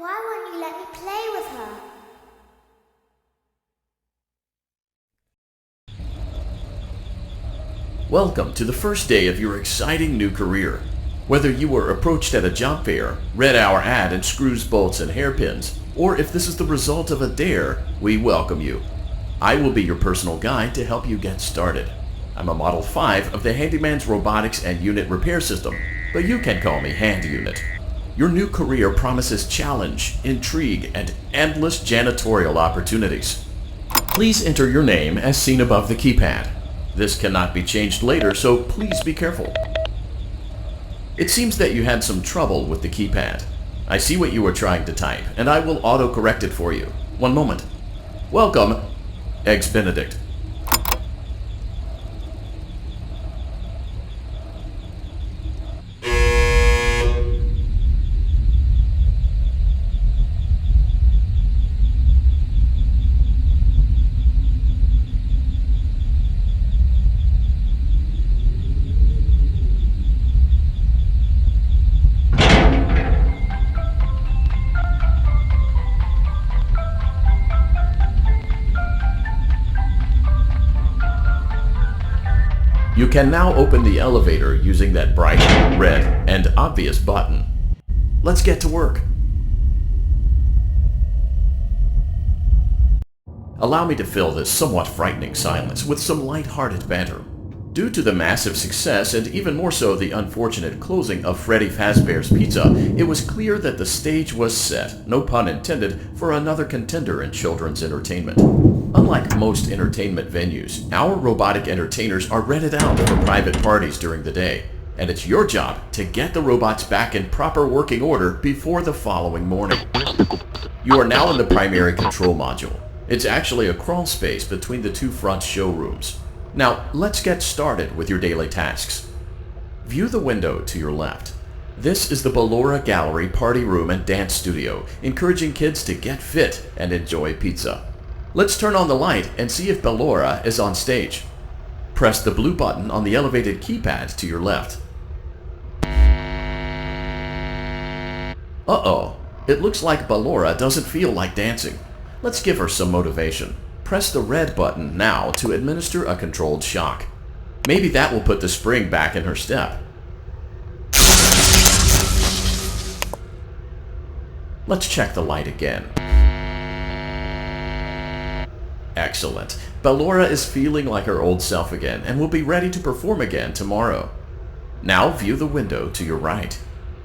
Why won't you let me play with her? Welcome to the first day of your exciting new career. Whether you were approached at a job fair, read our ad and screws, bolts, and hairpins, or if this is the result of a dare, we welcome you. I will be your personal guide to help you get started. I'm a Model 5 of the Handyman's Robotics and Unit Repair System, but you can call me Hand Unit. Your new career promises challenge, intrigue, and endless janitorial opportunities. Please enter your name as seen above the keypad. This cannot be changed later, so please be careful. It seems that you had some trouble with the keypad. I see what you were trying to type, and I will auto-correct it for you. One moment. Welcome, Eggs Benedict. You can now open the elevator using that bright, red, and obvious button. Let's get to work. Allow me to fill this somewhat frightening silence with some light-hearted banter. Due to the massive success, and even more so the unfortunate closing of Freddy Fazbear's Pizza, it was clear that the stage was set, no pun intended, for another contender in children's entertainment. Unlike most entertainment venues, our robotic entertainers are rented out for private parties during the day, and it's your job to get the robots back in proper working order before the following morning. You are now in the primary control module. It's actually a crawl space between the two front showrooms. Now, let's get started with your daily tasks. View the window to your left. This is the Ballora Gallery Party Room and Dance Studio, encouraging kids to get fit and enjoy pizza. Let's turn on the light and see if Ballora is on stage. Press the blue button on the elevated keypad to your left. Uh-oh, it looks like Ballora doesn't feel like dancing. Let's give her some motivation. Press the red button now to administer a controlled shock. Maybe that will put the spring back in her step. Let's check the light again. Excellent. Ballora is feeling like her old self again and will be ready to perform again tomorrow. Now view the window to your right.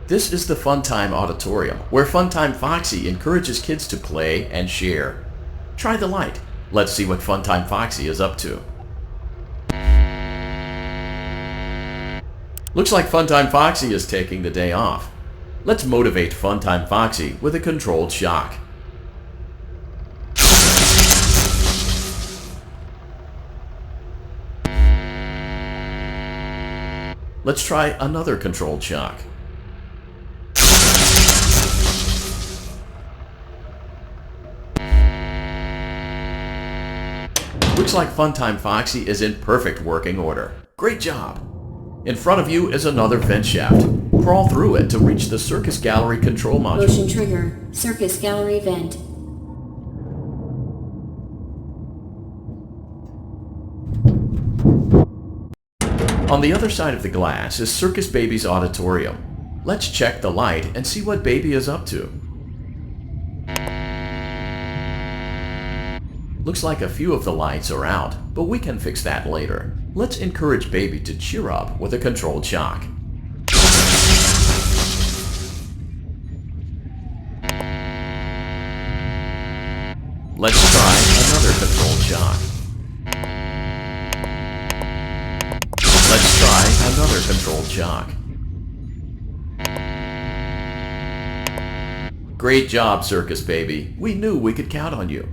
This is the Funtime Auditorium, where Funtime Foxy encourages kids to play and share. Try the light. Let's see what Funtime Foxy is up to. Looks like Funtime Foxy is taking the day off. Let's motivate Funtime Foxy with a controlled shock. Let's try another controlled shock. Looks like Funtime Foxy is in perfect working order. Great job! In front of you is another vent shaft. Crawl through it to reach the Circus Gallery control module. Motion trigger, Circus Gallery vent. On the other side of the glass is Circus Baby's auditorium. Let's check the light and see what Baby is up to. Looks like a few of the lights are out, but we can fix that later. Let's encourage Baby to cheer up with a controlled shock. Let's try another controlled shock. Let's try another controlled shock. Great job, Circus Baby. We knew we could count on you.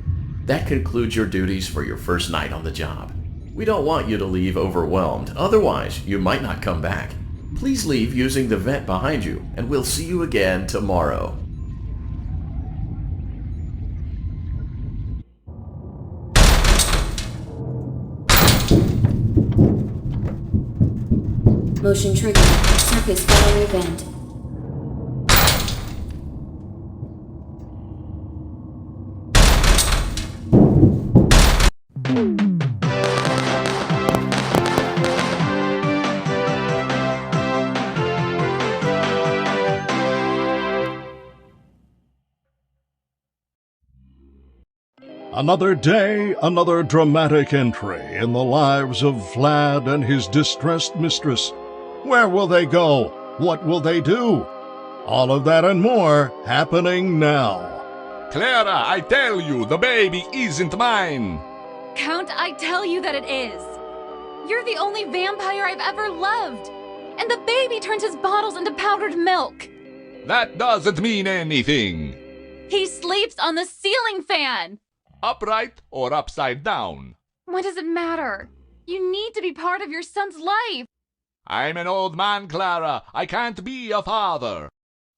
That concludes your duties for your first night on the job. We don't want you to leave overwhelmed, otherwise you might not come back. Please leave using the vent behind you, and we'll see you again tomorrow. Motion trigger, Circus Gallery vent. Another day, another dramatic entry in the lives of Vlad and his distressed mistress. Where will they go? What will they do? All of that and more happening now. Clara, I tell you, the baby isn't mine. Count, I tell you that it is. You're the only vampire I've ever loved. And the baby turns his bottles into powdered milk. That doesn't mean anything. He sleeps on the ceiling fan. Upright or upside down? What does it matter? You need to be part of your son's life. I'm an old man, Clara. I can't be a father.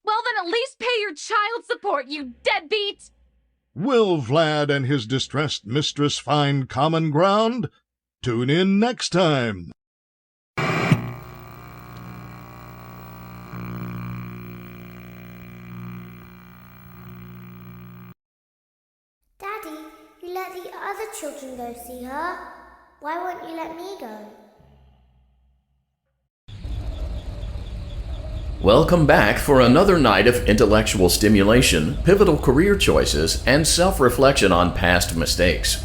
Well, then at least pay your child support, you deadbeat! Will Vlad and his distressed mistress find common ground? Tune in next time. Daddy, you let the other children go see her. Why won't you let me go? Welcome back for another night of intellectual stimulation, pivotal career choices, and self-reflection on past mistakes.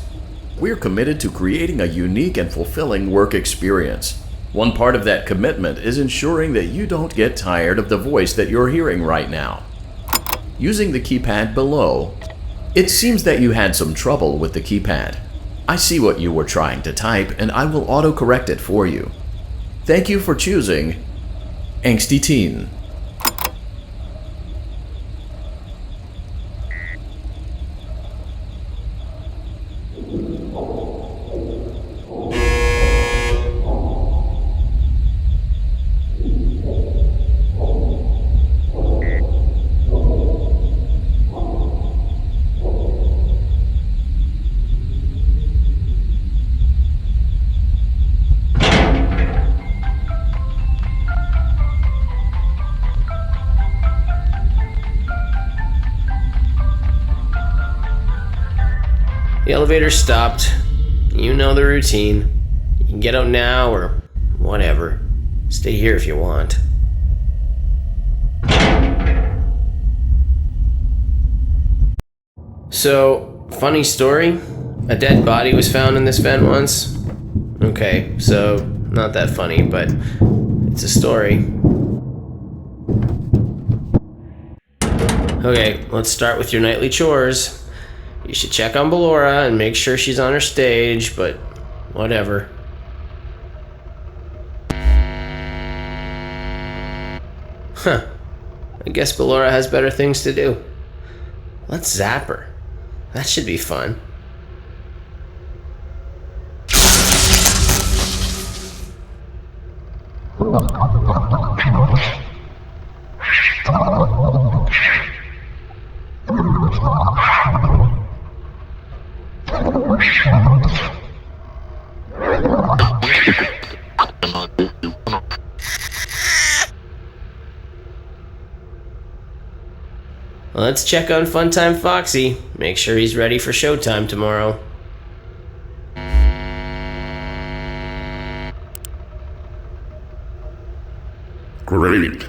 We're committed to creating a unique and fulfilling work experience. One part of that commitment is ensuring that you don't get tired of the voice that you're hearing right now. Using the keypad below, it seems that you had some trouble with the keypad. I see what you were trying to type, and I will auto-correct it for you. Thank you for choosing Angsty Teen. The elevator stopped. You know the routine. You can get out now or whatever. Stay here if you want. So, funny story. A dead body was found in this vent once. Okay, so not that funny, but it's a story. Okay, let's start with your nightly chores. You should check on Ballora and make sure she's on her stage, but whatever. Huh. I guess Ballora has better things to do. Let's zap her. That should be fun. Let's check on Funtime Foxy. Make sure he's ready for showtime tomorrow. Great.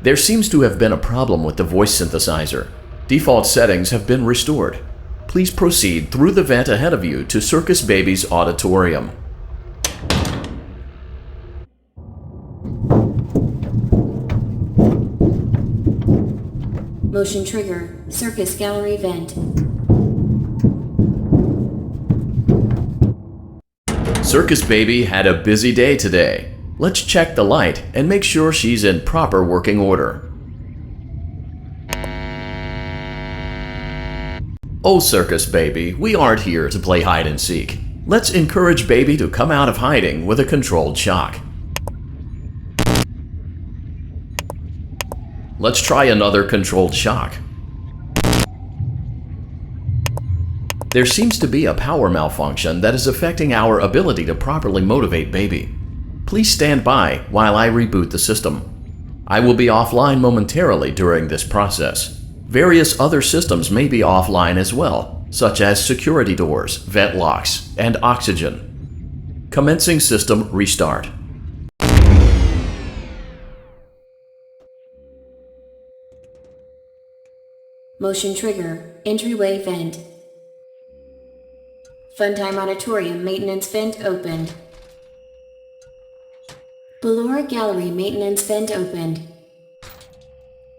There seems to have been a problem with the voice synthesizer. Default settings have been restored. Please proceed through the vent ahead of you to Circus Baby's auditorium. Motion trigger. Circus gallery vent. Circus Baby had a busy day today. Let's check the light and make sure she's in proper working order. Oh, Circus Baby, we aren't here to play hide and seek. Let's encourage Baby to come out of hiding with a controlled shock. Let's try another controlled shock. There seems to be a power malfunction that is affecting our ability to properly motivate Baby. Please stand by while I reboot the system. I will be offline momentarily during this process. Various other systems may be offline as well, such as security doors, vent locks, and oxygen. Commencing system restart. Motion trigger, entryway vent. Funtime Auditorium maintenance vent opened. Ballora Gallery maintenance vent opened.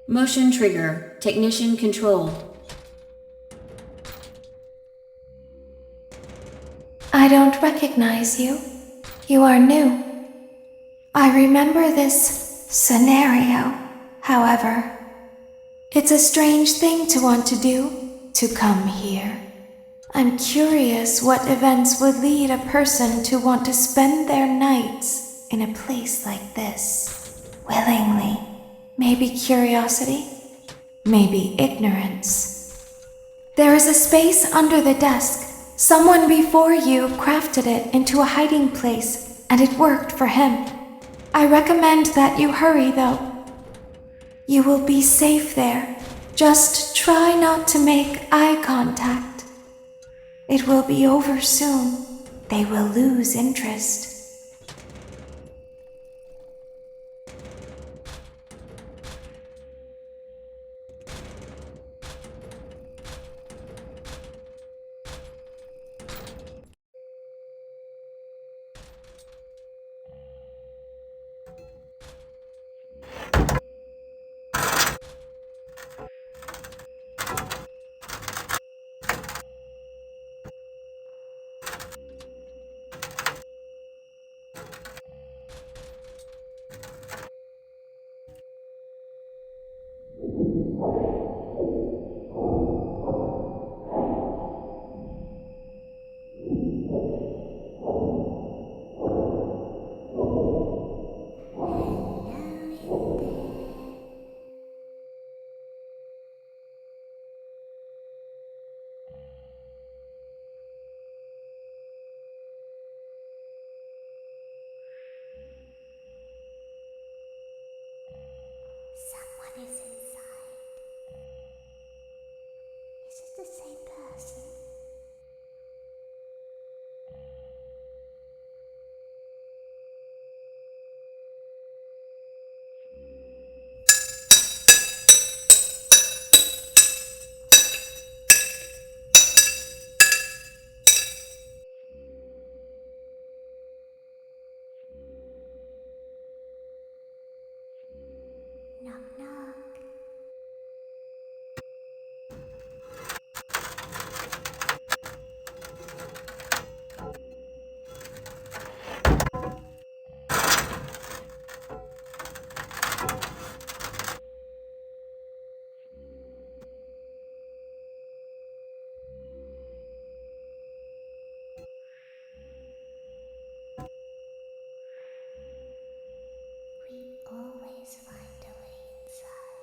Motion trigger, technician control. I don't recognize you. You are new. I remember this scenario, however. It's a strange thing to want to do, to come here. I'm curious what events would lead a person to want to spend their nights in a place like this, willingly. Maybe curiosity, maybe ignorance. There is a space under the desk. Someone before you crafted it into a hiding place, and it worked for him. I recommend that you hurry, though. You will be safe there. Just try not to make eye contact. It will be over soon. They will lose interest. Someone is inside. Is it the same person? Knock, knock. We always find a way inside.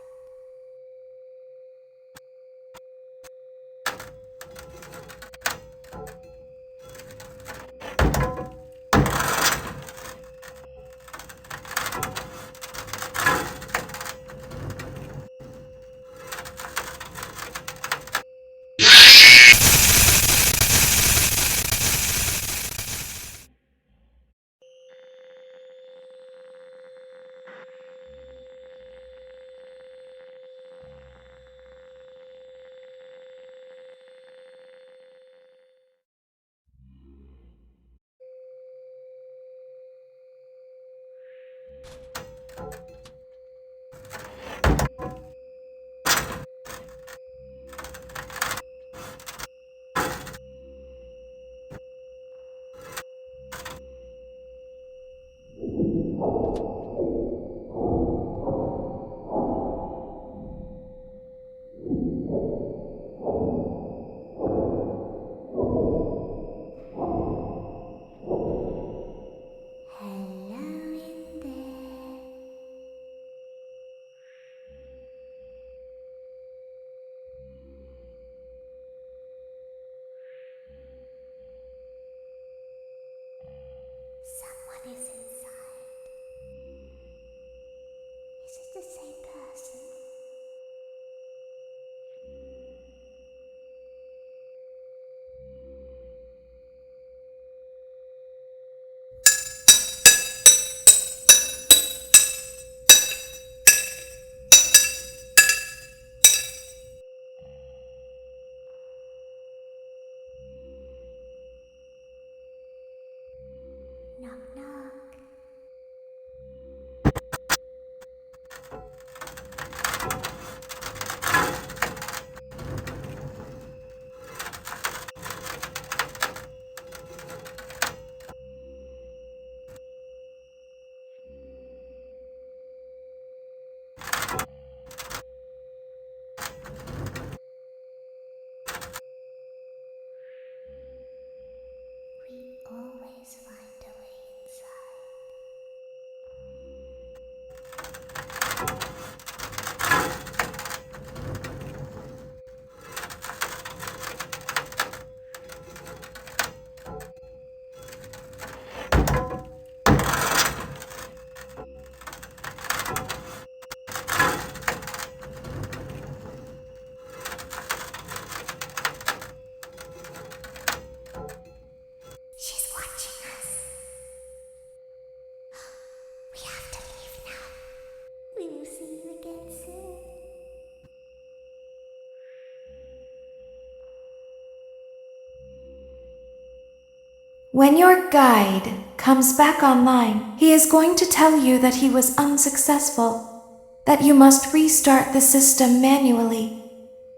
When your guide comes back online, he is going to tell you that he was unsuccessful, that you must restart the system manually.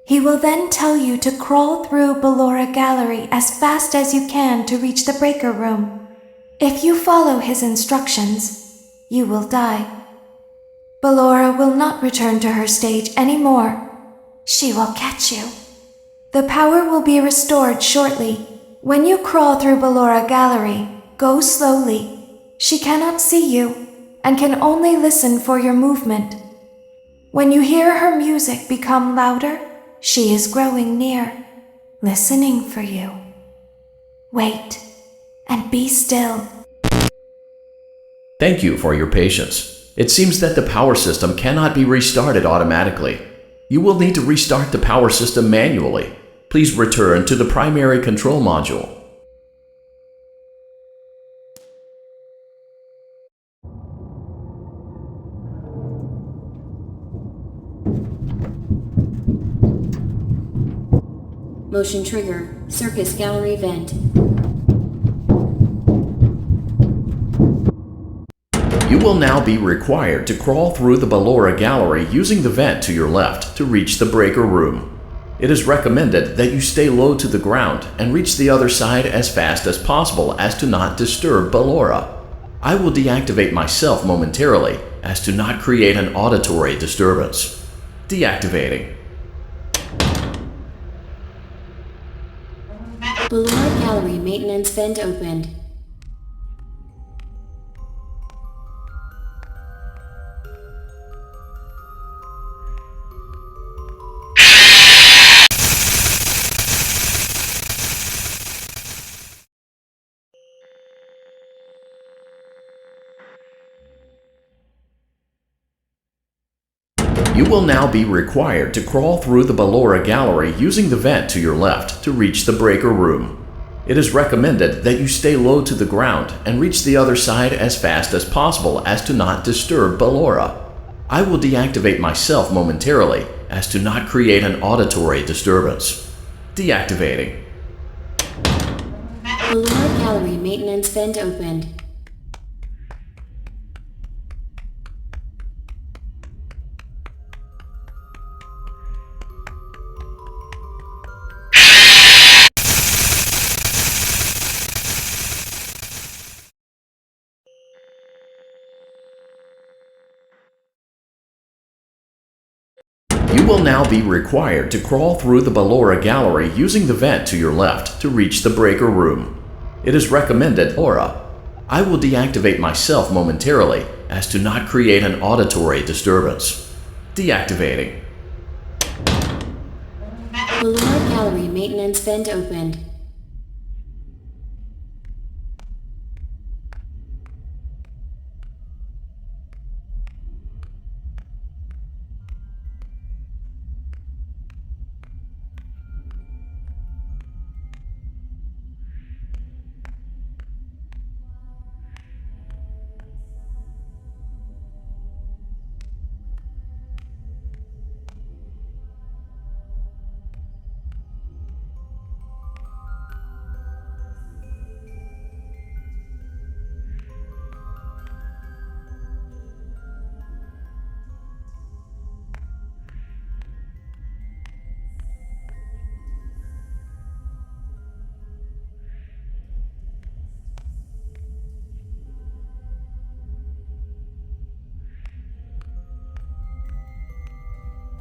He will then tell you to crawl through Ballora Gallery as fast as you can to reach the breaker room. If you follow his instructions, you will die. Ballora will not return to her stage anymore. She will catch you. The power will be restored shortly. When you crawl through Ballora Gallery, go slowly. She cannot see you and can only listen for your movement. When you hear her music become louder, she is growing near, listening for you. Wait and be still. Thank you for your patience. It seems that the power system cannot be restarted automatically. You will need to restart the power system manually. Please return to the primary control module. Motion trigger, circus gallery vent. You will now be required to crawl through the Ballora Gallery using the vent to your left to reach the breaker room. It is recommended that you stay low to the ground and reach the other side as fast as possible as to not disturb Ballora. I will deactivate myself momentarily as to not create an auditory disturbance. Deactivating. Ballora Gallery maintenance vent opened. You will now be required to crawl through the Ballora Gallery using the vent to your left to reach the breaker room. It is recommended that you stay low to the ground and reach the other side as fast as possible as to not disturb Ballora. I will deactivate myself momentarily as to not create an auditory disturbance. Deactivating. Ballora Gallery maintenance vent opened. You will now be required to crawl through the Ballora Gallery using the vent to your left to reach the breaker room. It is recommended Aura. I will deactivate myself momentarily as to not create an auditory disturbance. Deactivating. Ballora Gallery maintenance vent opened.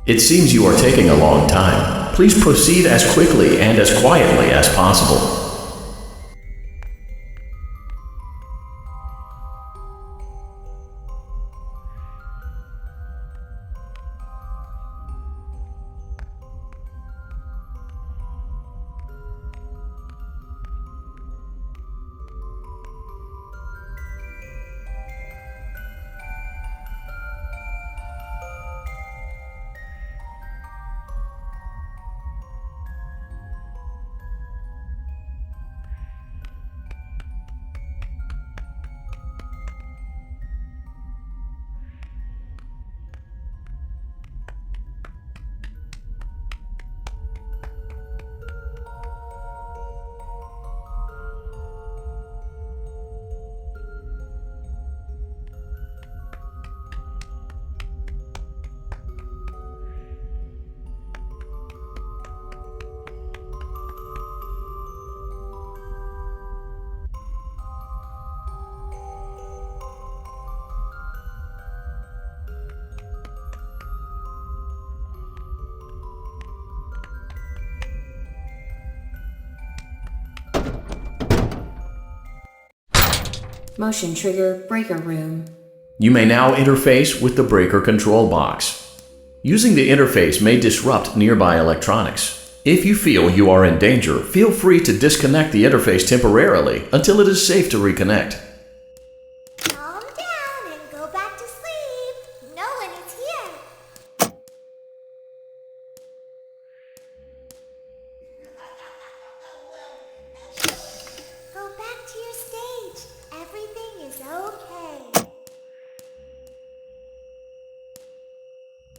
It seems you are taking a long time. Please proceed as quickly and as quietly as possible. Motion trigger breaker room. You may now interface with the breaker control box. Using the interface may disrupt nearby electronics. If you feel you are in danger, feel free to disconnect the interface temporarily until it is safe to reconnect. Calm down and go back to sleep. No one is here. Go back to your stage. Everything is okay.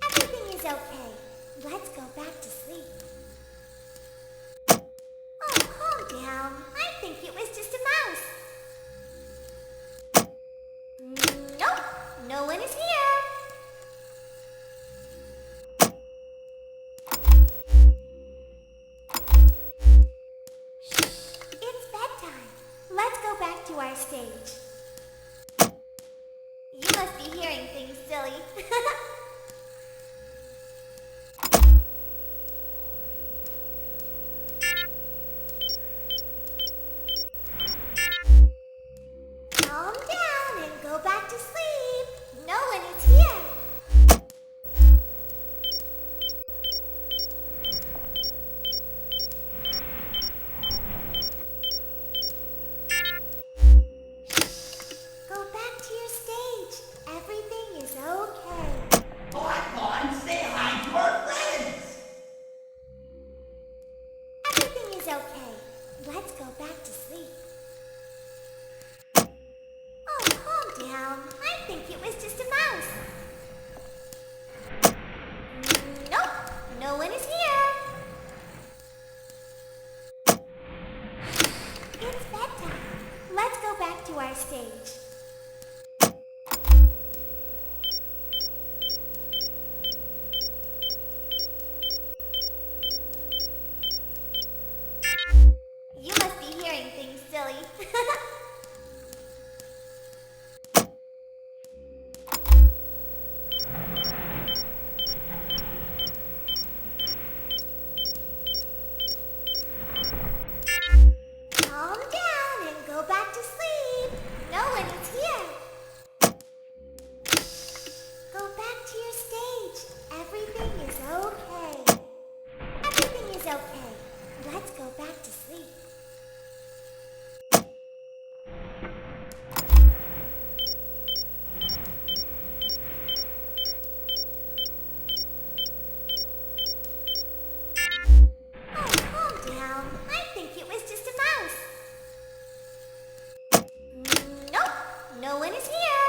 Everything is okay. Let's go back to sleep. Oh, calm down. I think it was just a mouse. Nope, no one is here. It's bedtime. Let's go back to our stage. You must be hearing things, silly. Calm down and go back to sleep. No one is here. Go back to your stage. Everything is okay. Everything is okay. Let's go back to sleep. Oh, calm down. I think it was just a mouse. Nope, no one is here. It's bedtime. Let's go back to our stage. You must be hearing things, silly. Calm down and go back to sleep. No one is here. Go back to your stage. Everything is okay. Everything is okay. Let's go back to sleep. Oh, calm down. I think it was just a mouse. Nope, no one is here.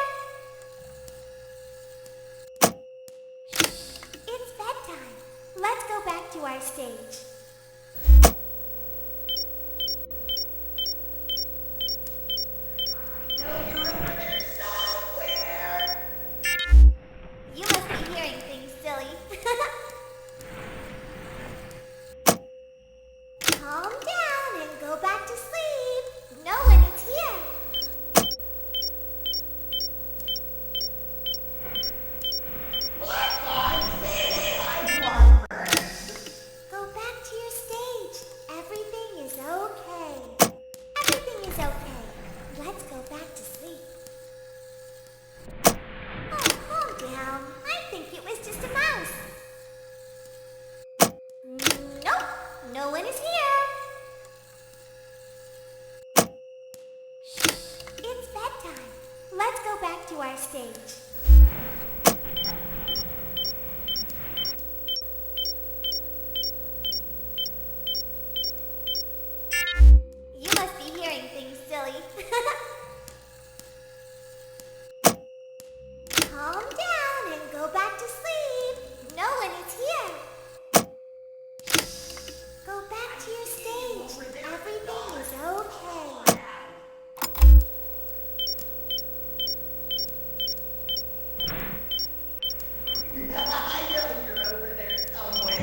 It's bedtime. Let's go back to our stage. You must be hearing things, silly. Calm down and go back to sleep. No one is here. Go back to your stage. Everything is okay. Everything is okay. Let's go back to sleep. Oh, calm down. I think it was just a mouse. Nope, no one is here. It's bedtime. Let's go back to our stage. You must be hearing things, silly. Calm down and go back to sleep. No one is here. Go back to your stage. Everything is okay.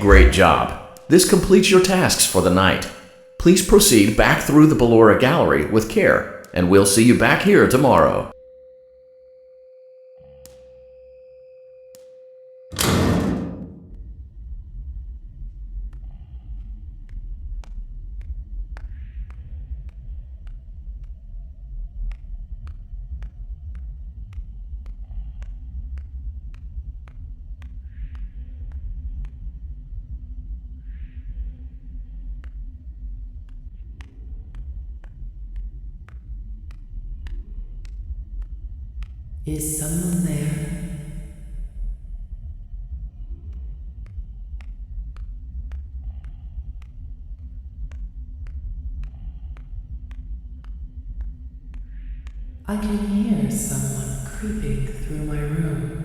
Great job. This completes your tasks for the night. Please proceed back through the Ballora Gallery with care, and we'll see you back here tomorrow. Is someone there? I can hear someone creeping through my room.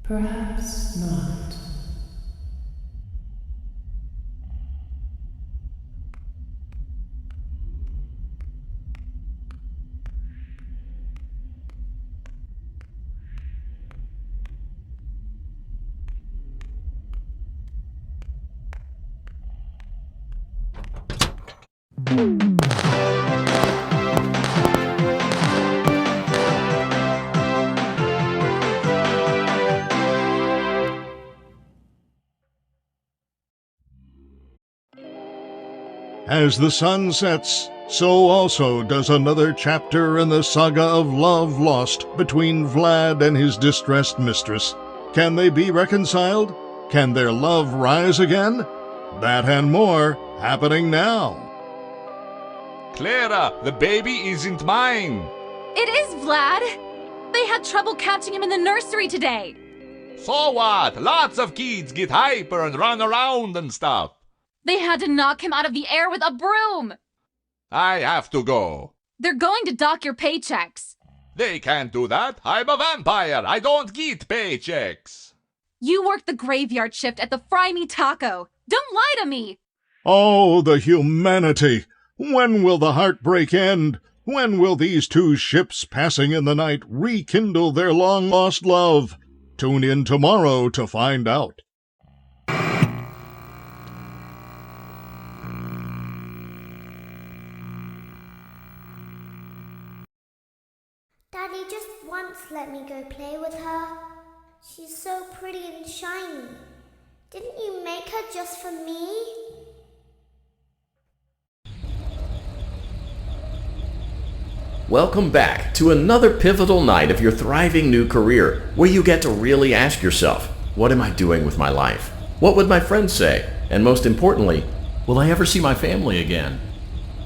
Perhaps not. As the sun sets, so also does another chapter in the saga of love lost between Vlad and his distressed mistress. Can they be reconciled? Can their love rise again? That and more happening now. Clara, the baby isn't mine. It is Vlad! They had trouble catching him in the nursery today. So what? Lots of kids get hyper and run around and stuff. They had to knock him out of the air with a broom. I have to go. They're going to dock your paychecks. They can't do that. I'm a vampire. I don't get paychecks. You work the graveyard shift at the Fry Me Taco. Don't lie to me. Oh, the humanity! When will the heartbreak end? When will these two ships passing in the night rekindle their long-lost love? Tune in tomorrow to find out. Daddy just once let me go play with her. She's so pretty and shiny. Didn't you make her just for me? Welcome back to another pivotal night of your thriving new career, where you get to really ask yourself, what am I doing with my life? What would my friends say? And most importantly, will I ever see my family again?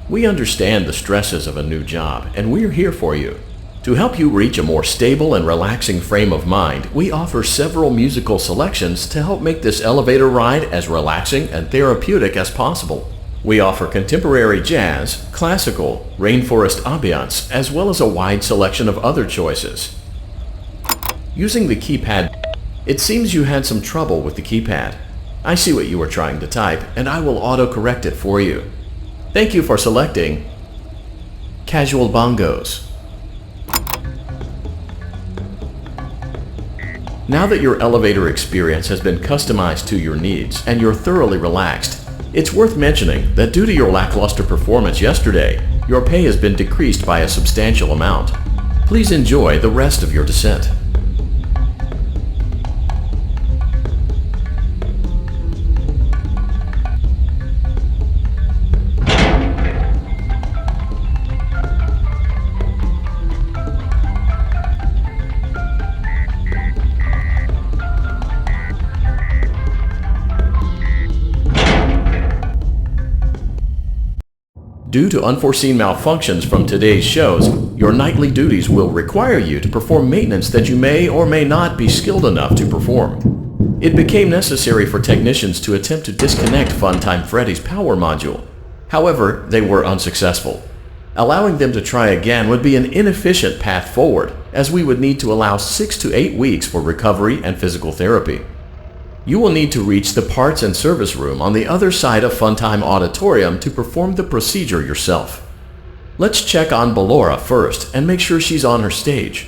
We understand the stresses of a new job, and we're here for you. To help you reach a more stable and relaxing frame of mind, we offer several musical selections to help make this elevator ride as relaxing and therapeutic as possible. We offer contemporary jazz, classical, rainforest ambiance, as well as a wide selection of other choices. Using the keypad, it seems you had some trouble with the keypad. I see what you were trying to type, and I will auto-correct it for you. Thank you for selecting Casual Bongos. Now that your elevator experience has been customized to your needs and you're thoroughly relaxed, it's worth mentioning that due to your lackluster performance yesterday, your pay has been decreased by a substantial amount. Please enjoy the rest of your descent. Due to unforeseen malfunctions from today's shows, your nightly duties will require you to perform maintenance that you may or may not be skilled enough to perform. It became necessary for technicians to attempt to disconnect Funtime Freddy's power module. However, they were unsuccessful. Allowing them to try again would be an inefficient path forward, as we would need to allow 6 to 8 weeks for recovery and physical therapy. You will need to reach the parts and service room on the other side of Funtime Auditorium to perform the procedure yourself. Let's check on Ballora first and make sure she's on her stage.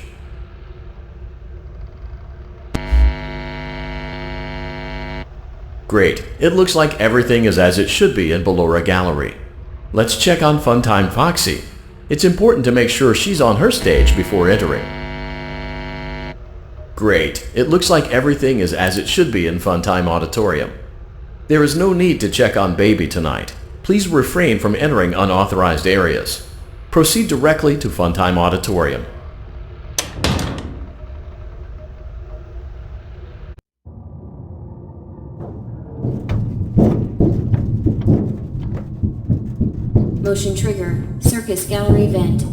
Great, it looks like everything is as it should be in Ballora Gallery. Let's check on Funtime Foxy. It's important to make sure she's on her stage before entering. Great. It looks like everything is as it should be in Funtime Auditorium. There is no need to check on baby tonight. Please refrain from entering unauthorized areas. Proceed directly to Funtime Auditorium. Motion trigger. Circus gallery vent.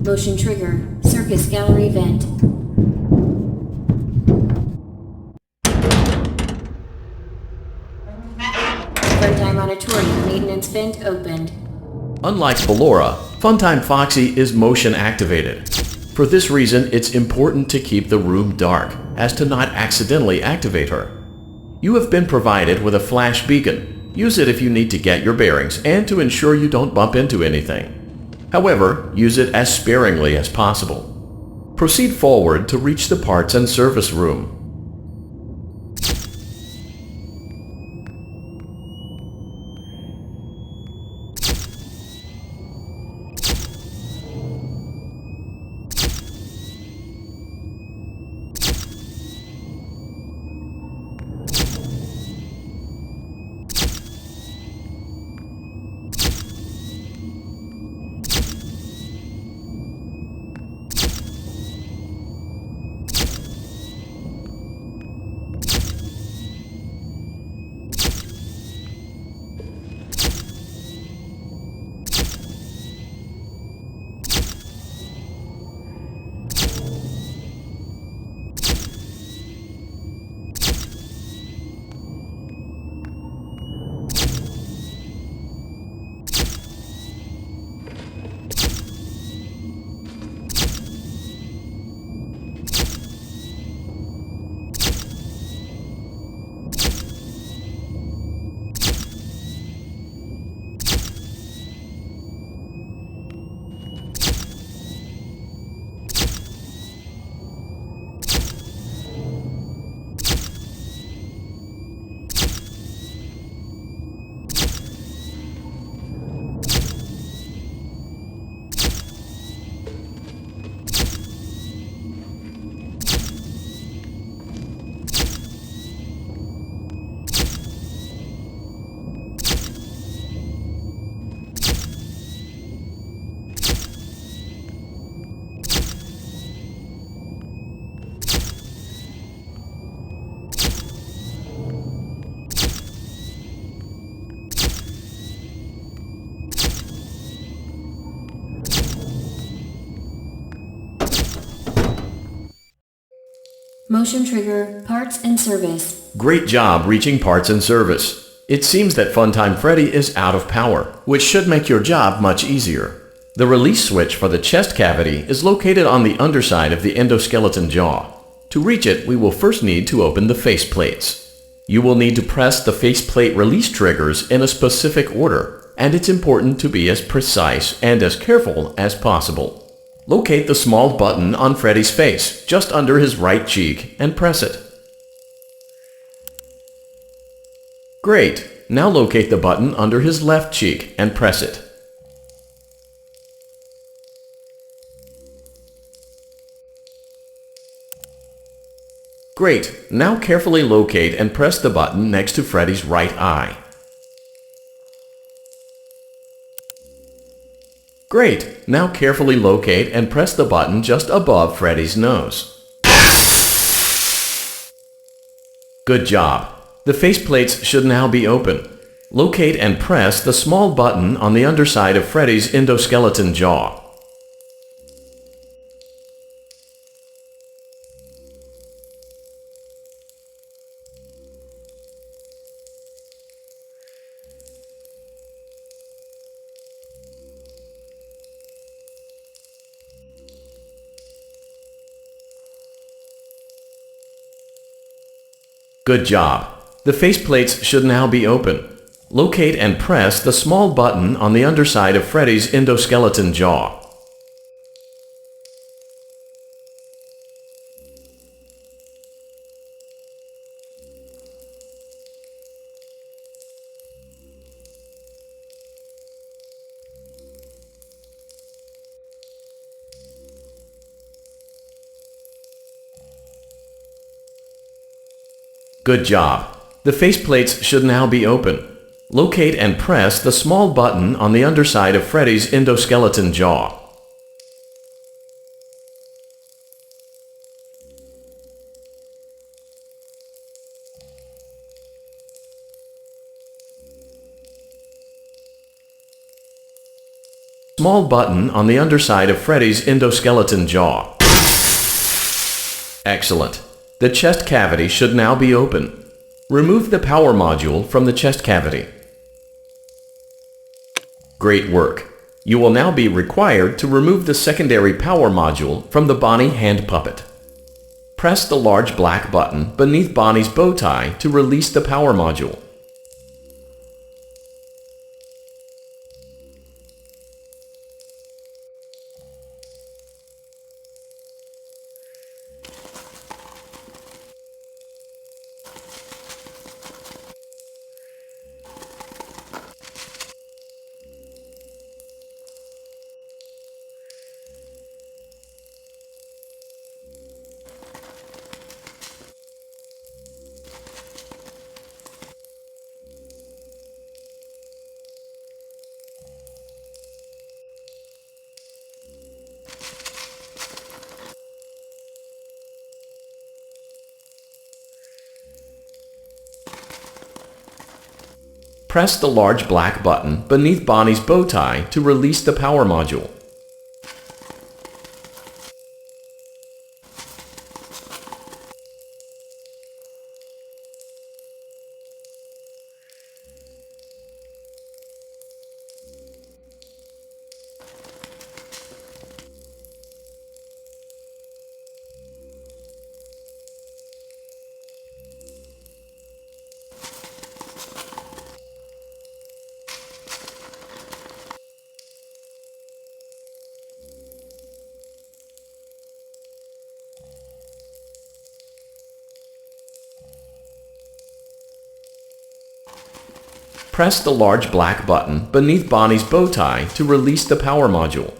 Motion trigger. Circus gallery vent. Funtime Auditorium maintenance vent opened. Unlike Ballora, Funtime Foxy is motion activated. For this reason, it's important to keep the room dark, as to not accidentally activate her. You have been provided with a flash beacon. Use it if you need to get your bearings and to ensure you don't bump into anything. However, use it as sparingly as possible. Proceed forward to reach the parts and service room. Motion trigger. Parts and service. Great job reaching parts and service. It seems that Funtime Freddy is out of power, which should make your job much easier. The release switch for the chest cavity is located on the underside of the endoskeleton jaw. To reach it, we will first need to open the face plates. You will need to press the faceplate release triggers in a specific order, and it's important to be as precise and as careful as possible. Locate the small button on Freddy's face, just under his right cheek, and press it. Great! Now locate the button under his left cheek and press it. Great! Now carefully locate and press the button next to Freddy's right eye. Great! Now carefully locate and press the button just above Freddy's nose. Good job! The faceplates should now be open. Locate and press the small button on the underside of Freddy's endoskeleton jaw. Good job! The faceplates should now be open. Locate and press the small button on the underside of Freddy's endoskeleton jaw. Good job. The faceplates should now be open. Locate and press the small button on the underside of Freddy's endoskeleton jaw. Small button on the underside of Freddy's endoskeleton jaw. Excellent. The chest cavity should now be open. Remove the power module from the chest cavity. Great work. You will now be required to remove the secondary power module from the Bonnie hand puppet. Press the large black button beneath Bonnie's bow tie to release the power module. Press the large black button beneath Bonnie's bow tie to release the power module. Press the large black button beneath Bonnie's bow tie to release the power module.